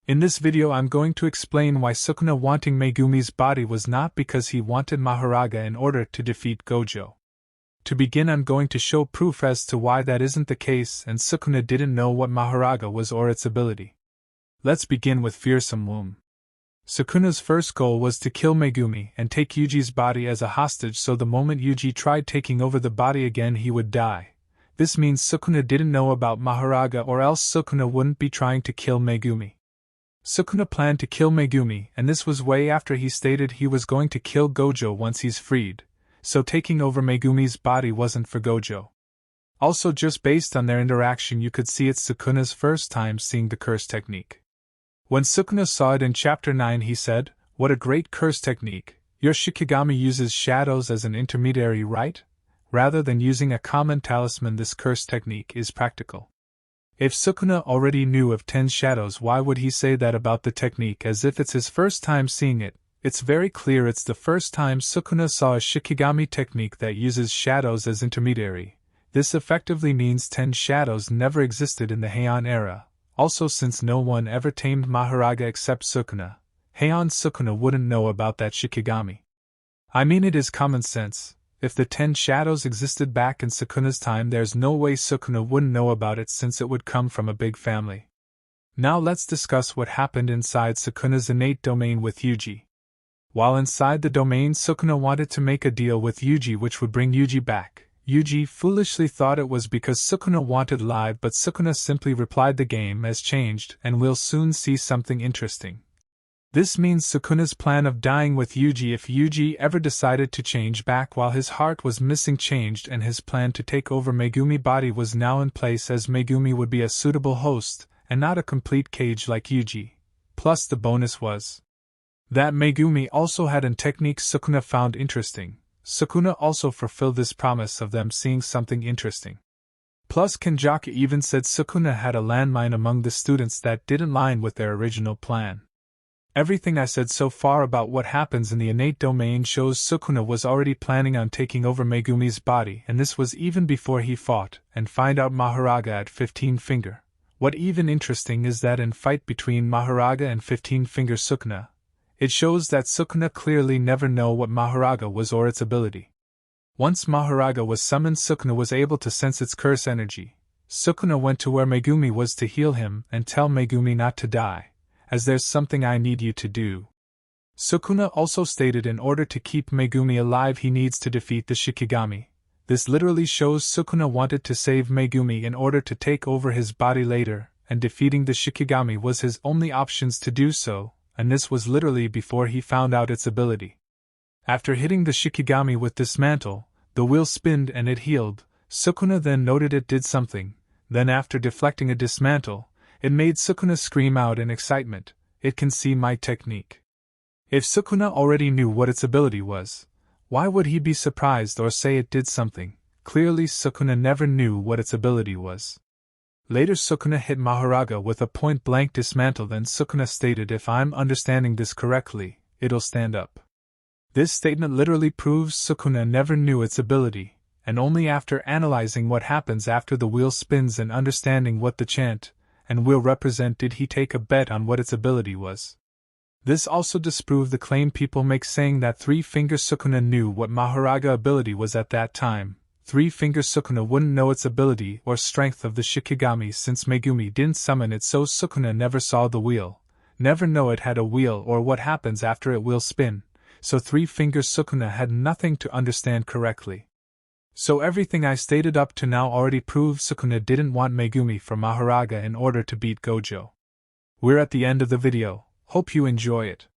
In this video I'm going to explain why Sukuna wanting Megumi's body was not because he wanted Mahoraga in order to defeat Gojo. To begin, I'm going to show proof as to why that isn't the case and Sukuna didn't know what Mahoraga was or its ability. Let's begin with Fearsome Womb. Sukuna's first goal was to kill Megumi and take Yuji's body as a hostage, so the moment Yuji tried taking over the body again he would die. This means Sukuna didn't know about Mahoraga, or else Sukuna wouldn't be trying to kill Megumi. Sukuna planned to kill Megumi, and this was way after he stated he was going to kill Gojo once he's freed, so taking over Megumi's body wasn't for Gojo. Also, just based on their interaction you could see it's Sukuna's first time seeing the curse technique. When Sukuna saw it in Chapter 9 he said, "What a great curse technique, your Shikigami uses shadows as an intermediary, right? Rather than using a common talisman, this curse technique is practical." If Sukuna already knew of 10 shadows, why would he say that about the technique as if it's his first time seeing it? It's very clear it's the first time Sukuna saw a Shikigami technique that uses shadows as intermediary. This effectively means 10 shadows never existed in the Heian era. Also, since no one ever tamed Mahoraga except Sukuna, Heian Sukuna wouldn't know about that Shikigami. I mean, it is common sense. If the 10 shadows existed back in Sukuna's time, there's no way Sukuna wouldn't know about it since it would come from a big family. Now let's discuss what happened inside Sukuna's innate domain with Yuji. While inside the domain, Sukuna wanted to make a deal with Yuji which would bring Yuji back. Yuji foolishly thought it was because Sukuna wanted live, but Sukuna simply replied, "The game has changed and we'll soon see something interesting." This means Sukuna's plan of dying with Yuji if Yuji ever decided to change back while his heart was missing changed, and his plan to take over Megumi body was now in place, as Megumi would be a suitable host and not a complete cage like Yuji. Plus the bonus was that Megumi also had a technique Sukuna found interesting. Sukuna also fulfilled this promise of them seeing something interesting. Plus Kanjaka even said Sukuna had a landmine among the students that didn't line with their original plan. Everything I said so far about what happens in the innate domain shows Sukuna was already planning on taking over Megumi's body, and this was even before he fought and find out Mahoraga at 15 Finger. What even interesting is that in fight between Mahoraga and 15 Finger Sukuna, it shows that Sukuna clearly never know what Mahoraga was or its ability. Once Mahoraga was summoned, Sukuna was able to sense its curse energy. Sukuna went to where Megumi was to heal him and tell Megumi not to die, as there's something I need you to do. Sukuna also stated in order to keep Megumi alive he needs to defeat the Shikigami. This literally shows Sukuna wanted to save Megumi in order to take over his body later, and defeating the Shikigami was his only options to do so, and this was literally before he found out its ability. After hitting the Shikigami with dismantle, the wheel spinned and it healed. Sukuna then noted it did something, then after deflecting a dismantle, it made Sukuna scream out in excitement, "It can see my technique." If Sukuna already knew what its ability was, why would he be surprised or say it did something? Clearly Sukuna never knew what its ability was. Later Sukuna hit Mahoraga with a point-blank dismantle, then Sukuna stated, "If I'm understanding this correctly, it'll stand up." This statement literally proves Sukuna never knew its ability, and only after analyzing what happens after the wheel spins and understanding what the chant and will represent did he take a bet on what its ability was. This also disproved the claim people make saying that 3 Finger Sukuna knew what Mahoraga ability was at that time. 3 Finger Sukuna wouldn't know its ability or strength of the Shikigami since Megumi didn't summon it, so Sukuna never saw the wheel, never know it had a wheel or what happens after it will spin, so 3 Finger Sukuna had nothing to understand correctly. So everything I stated up to now already proves Sukuna didn't want Megumi for Mahoraga in order to beat Gojo. We're at the end of the video, hope you enjoy it.